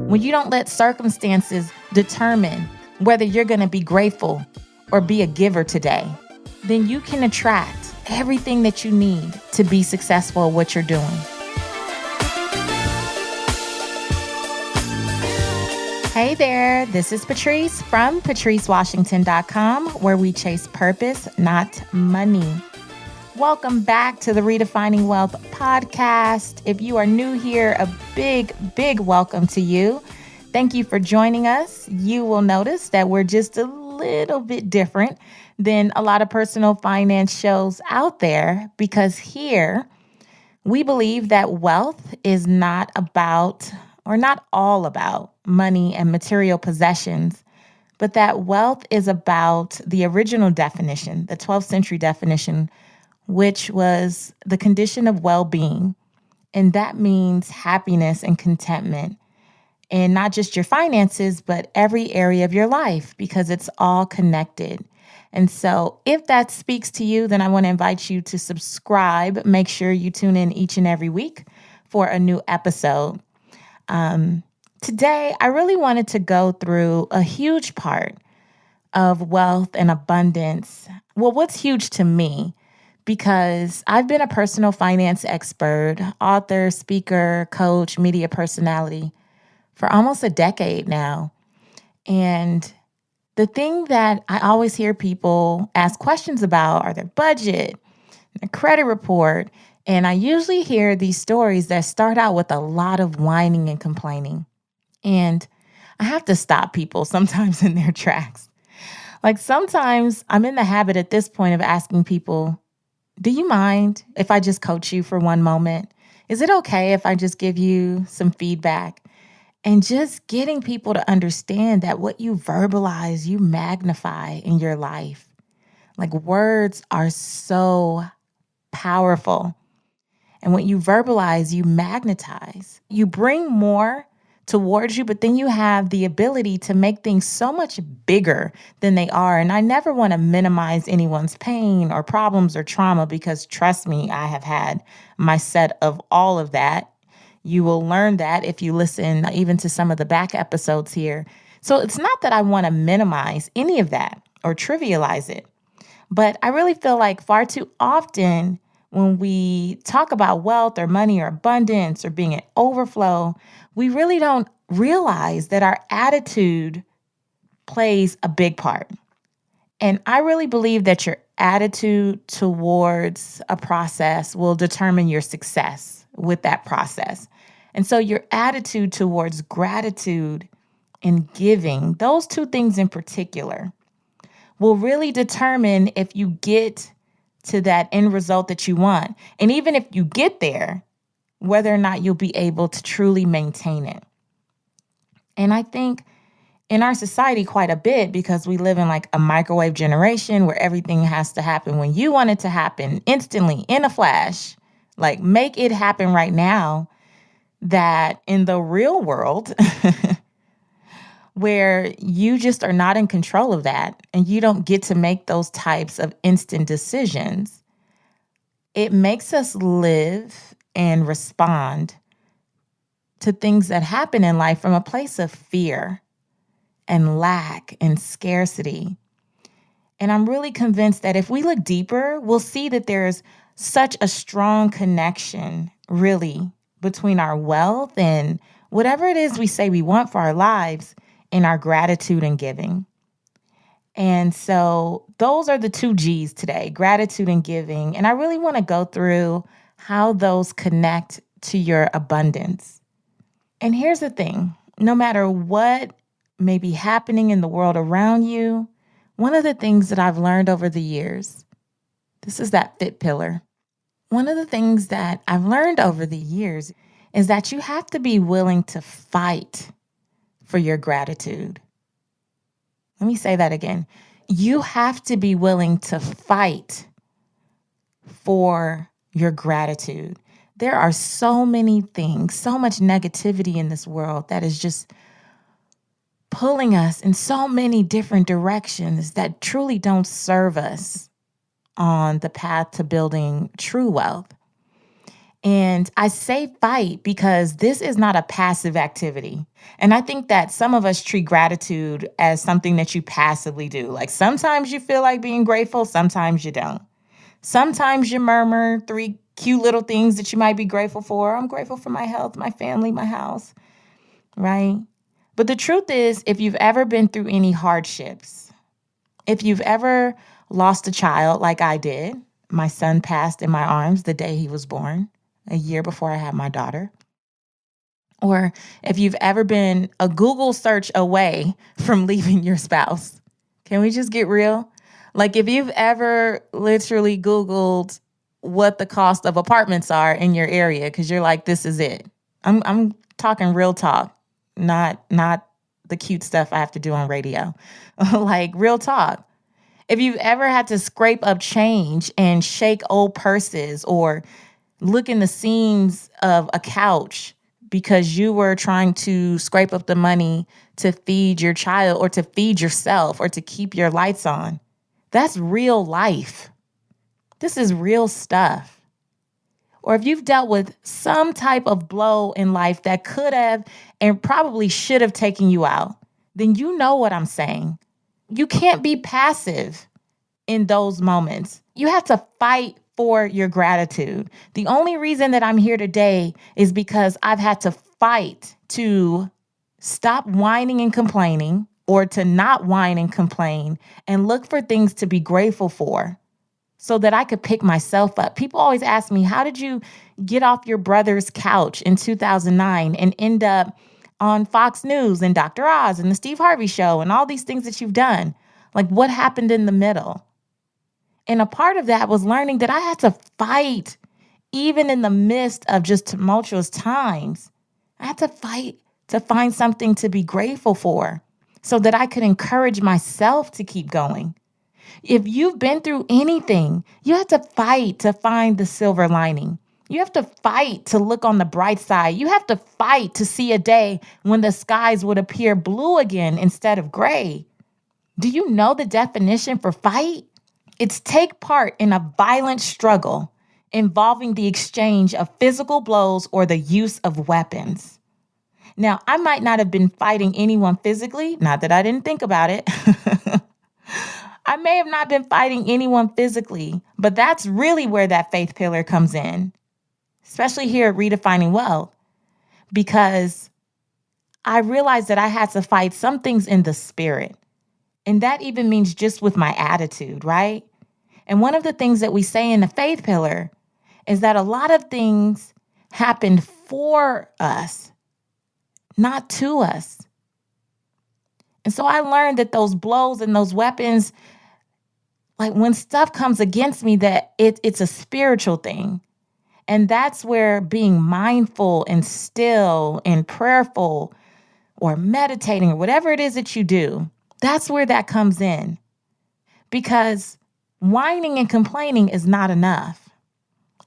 when you don't let circumstances determine whether you're going to be grateful or be a giver today, then you can attract everything that you need to be successful at what you're doing. Hey there, this is Patrice from patricewashington.com, where we chase purpose, not money. Welcome back to the Redefining Wealth podcast. If you are new here, a big welcome to you. Thank you for joining us. You will notice that we're just a little bit different than a lot of personal finance shows out there, because here we believe that wealth is not about, or not all about, money and material possessions, but that wealth is about the original definition, the 12th century definition, which was the condition of well-being. And that means happiness and contentment in not just your finances, but every area of your life, because it's all connected. And so if that speaks to you, then I want to invite you to subscribe. Make sure you tune in each and every week for a new episode. Today, I really wanted to go through a huge part of wealth and abundance. Well, what's huge to me? Because I've been a personal finance expert, author, speaker, coach, media personality for almost a decade now. And the thing that I always hear people ask questions about are their budget, their credit report. And I usually hear these stories that start out with a lot of whining and complaining. And I have to stop people sometimes in their tracks. Like sometimes I'm in the habit at this point of asking people, do you mind if I just coach you for one moment? Is it okay if I just give you some feedback? And just getting people to understand that what you verbalize, you magnify in your life. Like words are so powerful. And when you verbalize, you magnetize. You bring more towards you, but then you have the ability to make things so much bigger than they are. And I never want to minimize anyone's pain or problems or trauma, because trust me, I have had my set of all of that. You will learn that if you listen even to some of the back episodes here. So it's not that I want to minimize any of that or trivialize it, but I really feel like far too often when we talk about wealth or money or abundance or being in overflow, we really don't realize that our attitude plays a big part. And I really believe that your attitude towards a process will determine your success with that process. And so your attitude towards gratitude and giving, those two things in particular, will really determine if you get to that end result that you want. And even if you get there, whether or not you'll be able to truly maintain it. And I think in our society quite a bit, because we live in like a microwave generation where everything has to happen when you want it to happen instantly, in a flash, like make it happen right now, that in the real world, where you just are not in control of that and you don't get to make those types of instant decisions, it makes us live and respond to things that happen in life from a place of fear and lack and scarcity. And I'm really convinced that if we look deeper, we'll see that there's such a strong connection, really, between our wealth and whatever it is we say we want for our lives and our gratitude and giving. And so those are the two G's today, gratitude and giving. And I really want to go through how those connect to your abundance. And here's the thing, no matter what may be happening in the world around you, one of the things that I've learned over the years, this is that fit pillar. One of the things that I've learned over the years is that you have to be willing to fight for your gratitude. Let me say that again. You have to be willing to fight for your gratitude. There are so many things, so much negativity in this world that is just pulling us in so many different directions that truly don't serve us on the path to building true wealth. And I say fight because this is not a passive activity. And I think that some of us treat gratitude as something that you passively do. Like sometimes you feel like being grateful, sometimes you don't. Sometimes you murmur three cute little things that you might be grateful for. I'm grateful for my health, my family, my house, right? But the truth is, if you've ever been through any hardships, if you've ever lost a child like I did, my son passed in my arms the day he was born, a year before I had my daughter. Or if you've ever been a Google search away from leaving your spouse. Can we just get real? Like if you've ever literally Googled what the cost of apartments are in your area, because you're like, this is it. I'm talking real talk, not the cute stuff I have to do on radio. Like real talk. If you've ever had to scrape up change and shake old purses or look in the seams of a couch because you were trying to scrape up the money to feed your child or to feed yourself or to keep your lights on. That's real life. This is real stuff. Or if you've dealt with some type of blow in life that could have and probably should have taken you out, then you know what I'm saying. You can't be passive in those moments. You have to fight for your gratitude. The only reason that I'm here today is because I've had to fight to stop whining and complaining or to not whine and complain and look for things to be grateful for so that I could pick myself up. People always ask me, how did you get off your brother's couch in 2009 and end up on Fox News and Dr. Oz and the Steve Harvey Show and all these things that you've done? Like what happened in the middle? And a part of that was learning that I had to fight even in the midst of just tumultuous times. I had to fight to find something to be grateful for so that I could encourage myself to keep going. If you've been through anything, you have to fight to find the silver lining. You have to fight to look on the bright side. You have to fight to see a day when the skies would appear blue again instead of gray. Do you know the definition for fight? It's take part in a violent struggle involving the exchange of physical blows or the use of weapons. Now, I might not have been fighting anyone physically, not that I didn't think about it. I may have not been fighting anyone physically, but that's really where that faith pillar comes in, especially here at Redefining Wealth, because I realized that I had to fight some things in the spirit. And that even means just with my attitude, right? And one of the things that we say in the faith pillar is that a lot of things happened for us, not to us. And so I learned that those blows and those weapons, like when stuff comes against me, that it's a spiritual thing. And that's where being mindful and still and prayerful or meditating or whatever it is that you do, that's where that comes in. Because whining and complaining is not enough.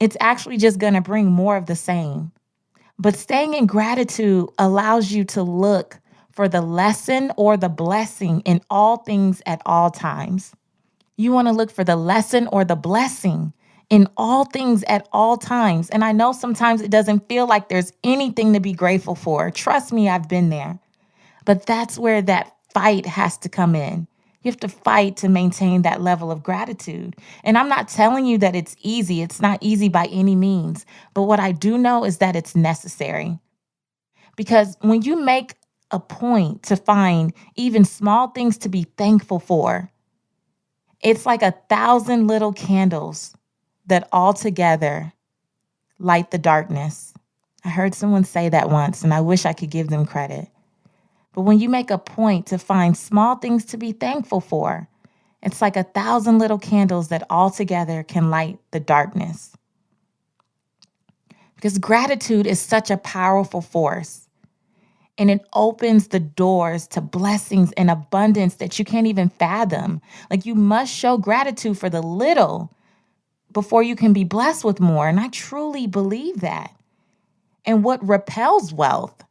It's actually just going to bring more of the same. But staying in gratitude allows you to look for the lesson or the blessing in all things at all times. You want to look for the lesson or the blessing in all things at all times. And I know sometimes it doesn't feel like there's anything to be grateful for. Trust me, I've been there. But that's where that fight has to come in. You have to fight to maintain that level of gratitude. And I'm not telling you that it's easy. It's not easy by any means. But what I do know is that it's necessary. Because when you make a point to find even small things to be thankful for, it's like 1,000 little candles that all together light the darkness. I heard someone say that once, and I wish I could give them credit. But when you make a point to find small things to be thankful for, it's like 1,000 little candles that all together can light the darkness. Because gratitude is such a powerful force, and it opens the doors to blessings and abundance that you can't even fathom. Like you must show gratitude for the little before you can be blessed with more. And I truly believe that. And what repels wealth?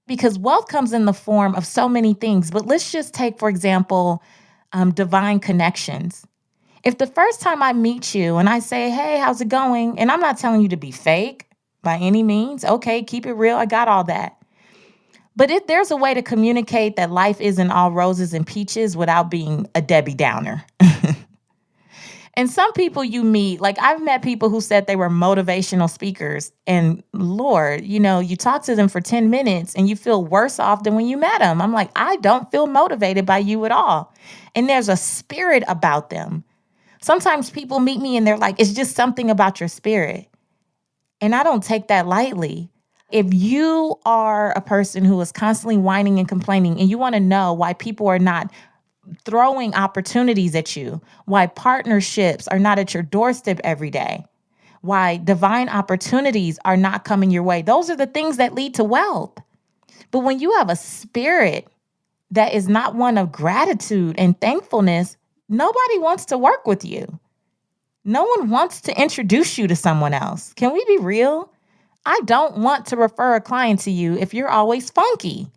Because wealth comes in the form of so many things. But let's just take, for example, divine connections. If the first time I meet you and I say, hey, how's it going? And I'm not telling you to be fake. by any means. Okay, keep it real. I got all that. But if there's a way to communicate that life isn't all roses and peaches without being a Debbie Downer. And some people you meet, like I've met people who said they were motivational speakers, and Lord, you talk to them for 10 minutes and you feel worse off than when you met them. I'm like, I don't feel motivated by you at all. And there's a spirit about them. Sometimes people meet me and they're like, it's just something about your spirit. And I don't take that lightly. If you are a person who is constantly whining and complaining and you want to know why people are not throwing opportunities at you, why partnerships are not at your doorstep every day, why divine opportunities are not coming your way, those are the things that lead to wealth. But when you have a spirit that is not one of gratitude and thankfulness, nobody wants to work with you. No one wants to introduce you to someone else. Can we be real? I don't want to refer a client to you if you're always funky.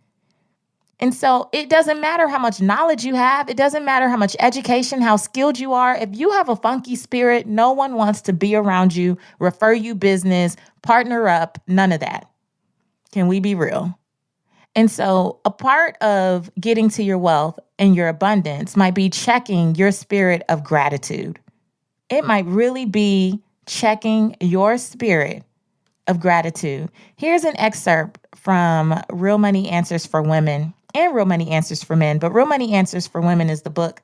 And so it doesn't matter how much knowledge you have. It doesn't matter how much education, how skilled you are. If you have a funky spirit, no one wants to be around you, refer you business, partner up, none of that. Can we be real? And so a part of getting to your wealth and your abundance might be checking your spirit of gratitude. It might really be checking your spirit of gratitude. Here's an excerpt from Real Money Answers for Women and Real Money Answers for Men. But Real Money Answers for Women is the book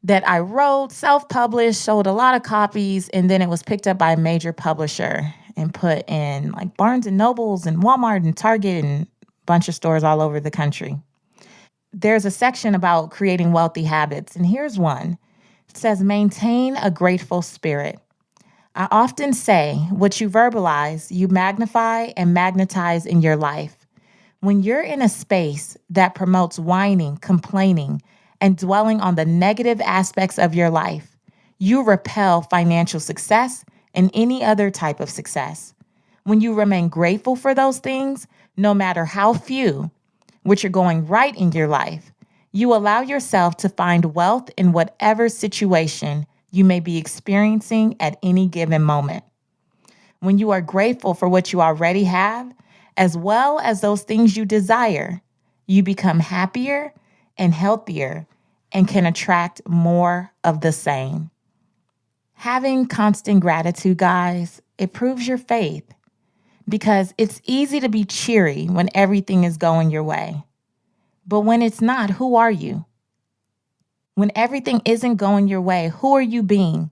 that I wrote, self-published, sold a lot of copies, and then it was picked up by a major publisher and put in like Barnes and Nobles and Walmart and Target and a bunch of stores all over the country. There's a section about creating wealthy habits, and here's one. It says, maintain a grateful spirit. I often say what you verbalize, you magnify and magnetize in your life. When you're in a space that promotes whining, complaining, and dwelling on the negative aspects of your life, you repel financial success and any other type of success. When you remain grateful for those things, no matter how few, which are going right in your life, you allow yourself to find wealth in whatever situation you may be experiencing at any given moment. When you are grateful for what you already have, as well as those things you desire, you become happier and healthier and can attract more of the same. Having constant gratitude, guys, it proves your faith because it's easy to be cheery when everything is going your way. But when it's not, who are you? When everything isn't going your way, who are you being?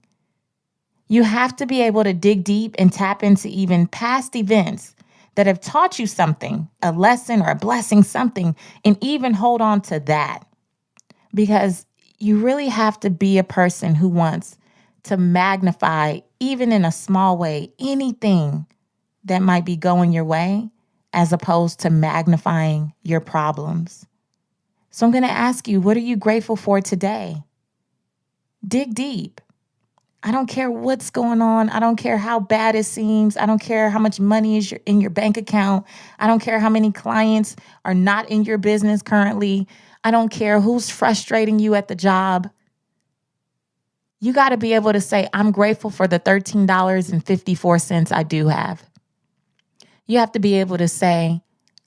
You have to be able to dig deep and tap into even past events that have taught you something, a lesson or a blessing, something, and even hold on to that. Because you really have to be a person who wants to magnify, even in a small way, anything that might be going your way, as opposed to magnifying your problems. So I'm going to ask you, what are you grateful for today? Dig deep. I don't care what's going on. I don't care how bad it seems. I don't care how much money is in your bank account. I don't care how many clients are not in your business currently. I don't care who's frustrating you at the job. You got to be able to say, I'm grateful for the $13.54 I do have. You have to be able to say,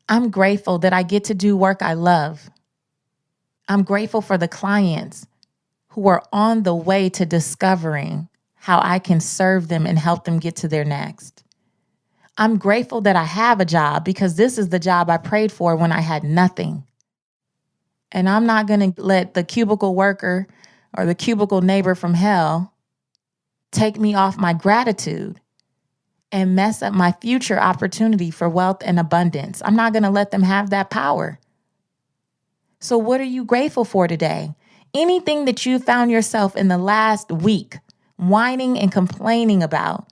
I'm grateful that I get to do work I love. I'm grateful for the clients who are on the way to discovering how I can serve them and help them get to their next. I'm grateful that I have a job because this is the job I prayed for when I had nothing. And I'm not going to let the cubicle worker or the cubicle neighbor from hell take me off my gratitude and mess up my future opportunity for wealth and abundance. I'm not going to let them have that power. So what are you grateful for today? Anything that you found yourself in the last week whining and complaining about,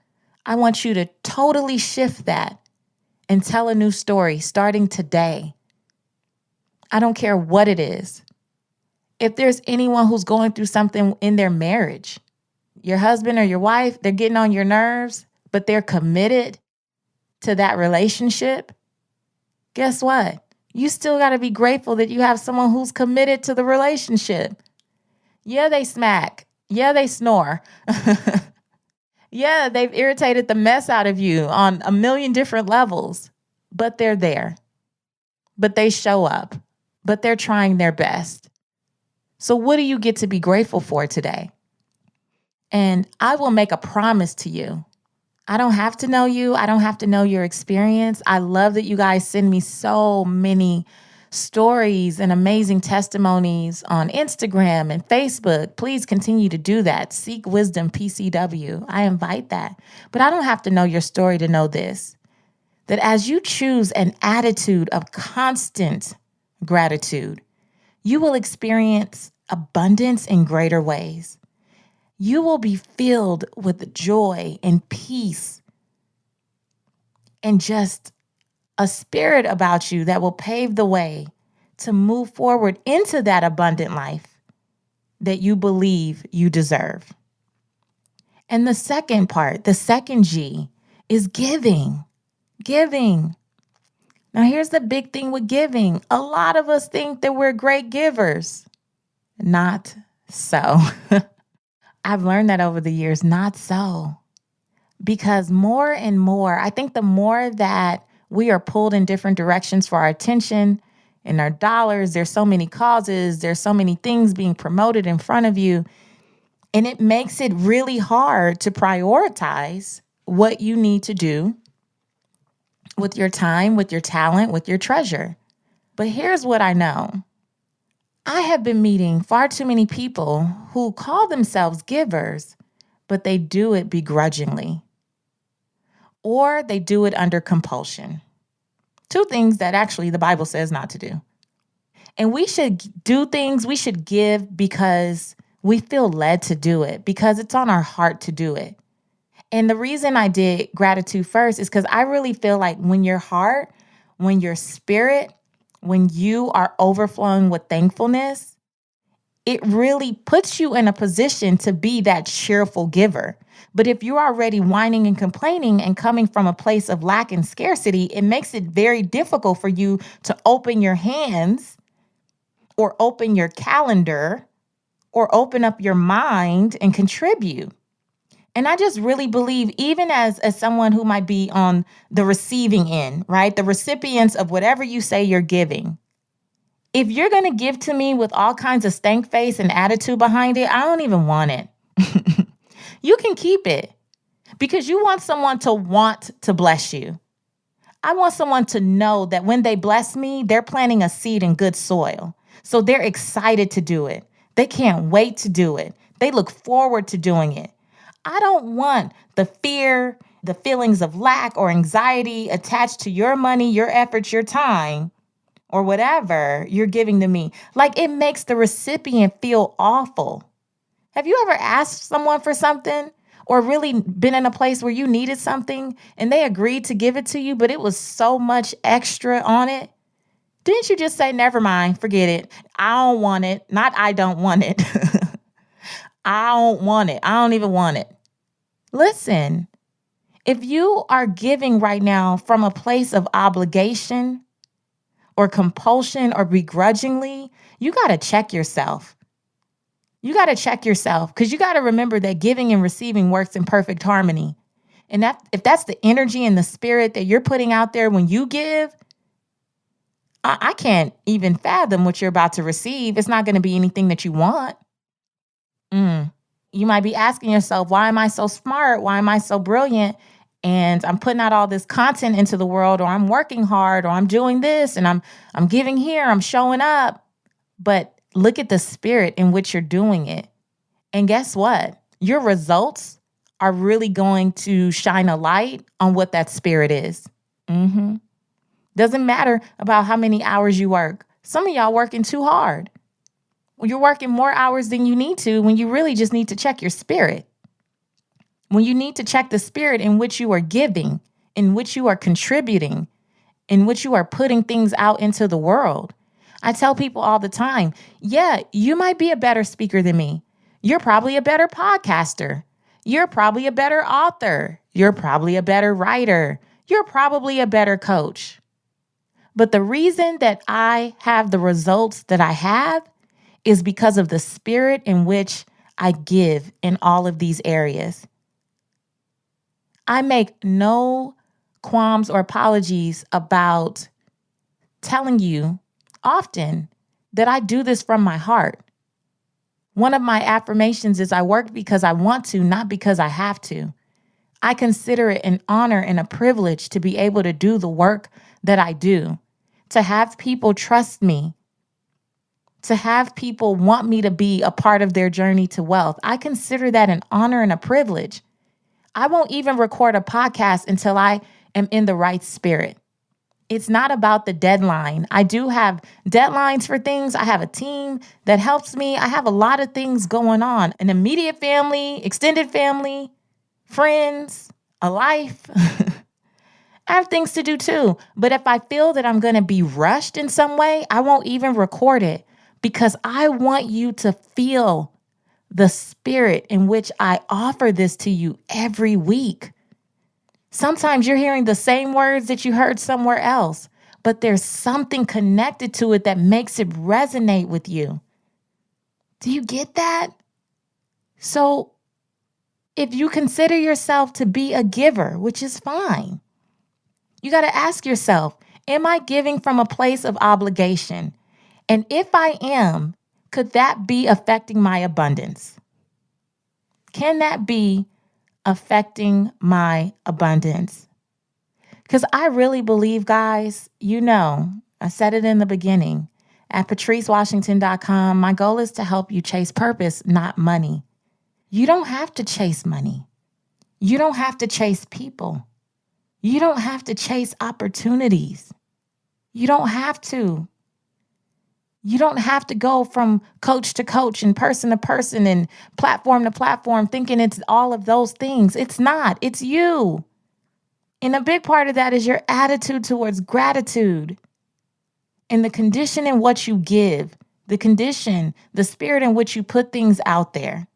I want you to totally shift that and tell a new story starting today. I don't care what it is. If there's anyone who's going through something in their marriage, your husband or your wife, they're getting on your nerves, but they're committed to that relationship, guess what? You still got to be grateful that you have someone who's committed to the relationship. Yeah, they smack. Yeah, they snore. Yeah, they've irritated the mess out of you on a million different levels, but they're there, but they show up, but they're trying their best. So, what do you get to be grateful for today? And I will make a promise to you. I don't have to know you. I don't have to know your experience. I love that you guys send me so many stories and amazing testimonies on Instagram and Facebook. Please continue to do that. Seek Wisdom PCW. I invite that. But I don't have to know your story to know this, that as you choose an attitude of constant gratitude, you will experience abundance in greater ways. You will be filled with joy and peace and just a spirit about you that will pave the way to move forward into that abundant life that you believe you deserve. And the second part, the second G, is giving. Giving. Now, here's the big thing with giving. A lot of us think that we're great givers. Not so. I've learned that over the years, not so. Because more and more, I think the more that we are pulled in different directions for our attention and our dollars, there's so many causes, there's so many things being promoted in front of you, and it makes it really hard to prioritize what you need to do with your time, with your talent, with your treasure. But here's what I know. I have been meeting far too many people who call themselves givers, but they do it begrudgingly, or they do it under compulsion. Two things that actually the Bible says not to do. And we should do things, we should give because we feel led to do it, because it's on our heart to do it. And the reason I did gratitude first is because I really feel like when your heart, when your spirit, when you are overflowing with thankfulness, it really puts you in a position to be that cheerful giver. But if you're already whining and complaining and coming from a place of lack and scarcity, it makes it very difficult for you to open your hands or open your calendar or open up your mind and contribute. And I just really believe, even as someone who might be on the receiving end, right? The recipients of whatever you say you're giving. If you're going to give to me with all kinds of stank face and attitude behind it, I don't even want it. You can keep it because you want someone to want to bless you. I want someone to know that when they bless me, they're planting a seed in good soil. So they're excited to do it. They can't wait to do it. They look forward to doing it. I don't want the fear, the feelings of lack or anxiety attached to your money, your efforts, your time, or whatever you're giving to me. Like, it makes the recipient feel awful. Have you ever asked someone for something or really been in a place where you needed something and they agreed to give it to you, but it was so much extra on it? Didn't you just say, never mind, forget it. I don't want it. Not I don't want it. I don't want it. I don't even want it. Listen, if you are giving right now from a place of obligation or compulsion or begrudgingly, you got to check yourself. You got to check yourself because you got to remember that giving and receiving works in perfect harmony. And that if that's the energy and the spirit that you're putting out there when you give, I can't even fathom what you're about to receive. It's not going to be anything that you want. You might be asking yourself, why am I so smart? Why am I so brilliant? And I'm putting out all this content into the world, or I'm working hard, or I'm doing this, and I'm giving here, I'm showing up. But look at the spirit in which you're doing it. And guess what? Your results are really going to shine a light on what that spirit is. Doesn't matter about how many hours you work. Some of y'all working too hard. You're working more hours than you need to when you really just need to check your spirit. When you need to check the spirit in which you are giving, in which you are contributing, in which you are putting things out into the world. I tell people all the time, yeah, you might be a better speaker than me. You're probably a better podcaster. You're probably a better author. You're probably a better writer. You're probably a better coach. But the reason that I have the results that I have is because of the spirit in which I give in all of these areas. I make no qualms or apologies about telling you often that I do this from my heart. One of my affirmations is I work because I want to, not because I have to. I consider it an honor and a privilege to be able to do the work that I do, to have people trust me, to have people want me to be a part of their journey to wealth. I consider that an honor and a privilege. I won't even record a podcast until I am in the right spirit. It's not about the deadline. I do have deadlines for things. I have a team that helps me. I have a lot of things going on. An immediate family, extended family, friends, a life. I have things to do too. But if I feel that I'm going to be rushed in some way, I won't even record it because I want you to feel the spirit in which I offer this to you every week. Sometimes you're hearing the same words that you heard somewhere else, but there's something connected to it that makes it resonate with you. Do you get that? So if you consider yourself to be a giver, which is fine, you got to ask yourself, am I giving from a place of obligation? And if I am, could that be affecting my abundance? Can that be affecting my abundance? Because I really believe, guys, I said it in the beginning, at patricewashington.com, my goal is to help you chase purpose, not money. You don't have to chase money. You don't have to chase people. You don't have to chase opportunities. You don't have to. You don't have to go from coach to coach and person to person and platform to platform thinking it's all of those things. It's not. It's you. And a big part of that is your attitude towards gratitude and the condition in what you give, the spirit in which you put things out there.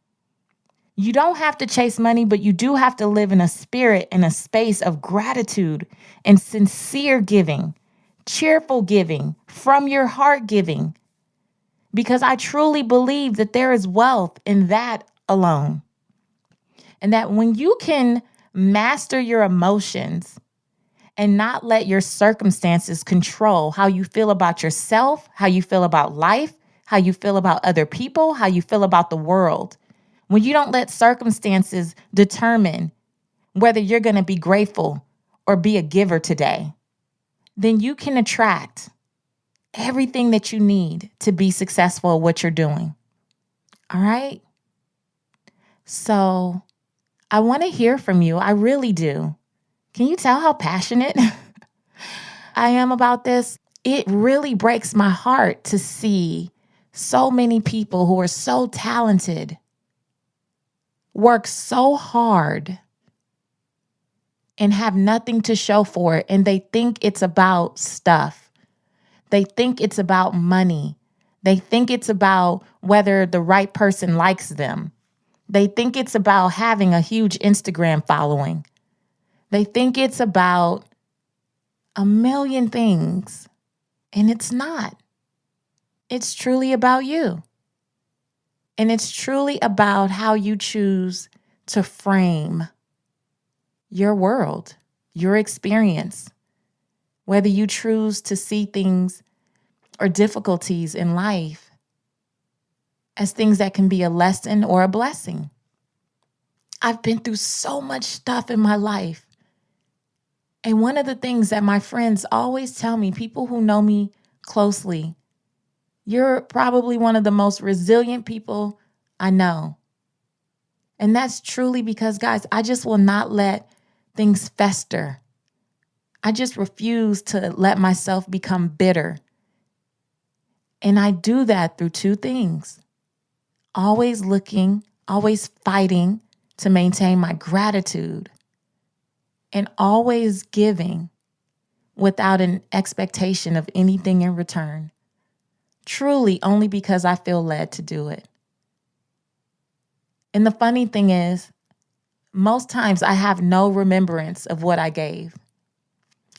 You don't have to chase money, but you do have to live in a spirit and a space of gratitude and sincere giving, cheerful giving, from your heart giving. Because I truly believe that there is wealth in that alone. And that when you can master your emotions and not let your circumstances control how you feel about yourself, how you feel about life, how you feel about other people, how you feel about the world, when you don't let circumstances determine whether you're going to be grateful or be a giver today, then you can attract everything that you need to be successful at what you're doing. All right? So I want to hear from you. I really do. Can you tell how passionate I am about this? It really breaks my heart to see so many people who are so talented work so hard and have nothing to show for it. And they think it's about stuff. They think it's about money. They think it's about whether the right person likes them. They think it's about having a huge Instagram following. They think it's about a million things. And it's not. It's truly about you. And it's truly about how you choose to frame your world, your experience, whether you choose to see things or difficulties in life as things that can be a lesson or a blessing. I've been through so much stuff in my life. And one of the things that my friends always tell me, people who know me closely, you're probably one of the most resilient people I know. And that's truly because, guys, I just will not let things fester. I just refuse to let myself become bitter. And I do that through two things. Always looking, always fighting to maintain my gratitude, and always giving without an expectation of anything in return. Truly only because I feel led to do it. And the funny thing is, most times I have no remembrance of what I gave.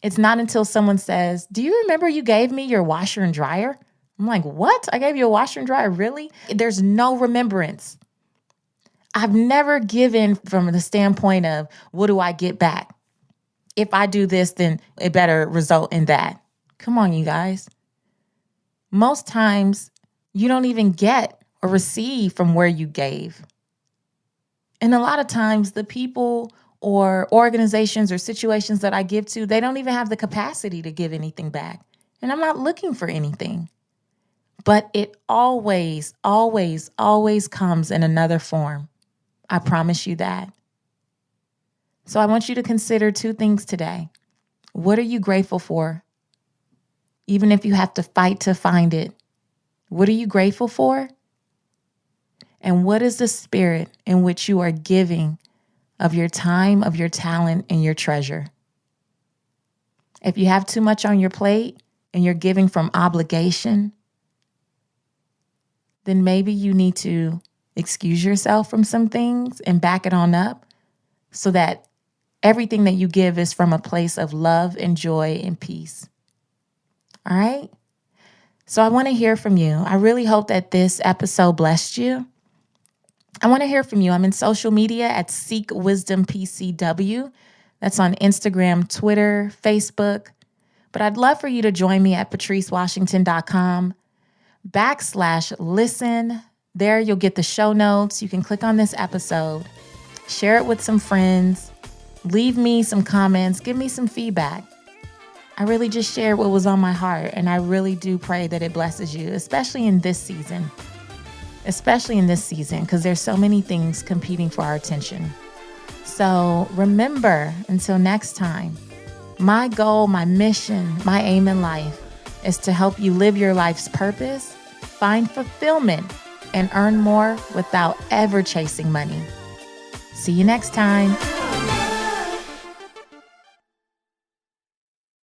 It's not until someone says, "Do you remember you gave me your washer and dryer?" I'm like, "What? I gave you a washer and dryer? Really?" There's no remembrance. I've never given from the standpoint of, what do I get back? If I do this, then it better result in that. Come on, you guys. Most times you don't even get or receive from where you gave. And a lot of times the people or organizations or situations that I give to, they don't even have the capacity to give anything back. And I'm not looking for anything. But it always, always, always comes in another form. I promise you that. So I want you to consider two things today. What are you grateful for? Even if you have to fight to find it. What are you grateful for? And what is the spirit in which you are giving of your time, of your talent, and your treasure? If you have too much on your plate and you're giving from obligation, then maybe you need to excuse yourself from some things and back it on up so that everything that you give is from a place of love and joy and peace. All right? So I want to hear from you. I really hope that this episode blessed you. I want to hear from you. I'm in social media at Seek Wisdom PCW. That's on Instagram, Twitter, Facebook. But I'd love for you to join me at patricewashington.com/listen. There you'll get the show notes. You can click on this episode, share it with some friends, leave me some comments, give me some feedback. I really just shared what was on my heart, and I really do pray that it blesses you, especially in this season. Because there's so many things competing for our attention. So remember, until next time, my goal, my mission, my aim in life is to help you live your life's purpose, find fulfillment, and earn more without ever chasing money. See you next time.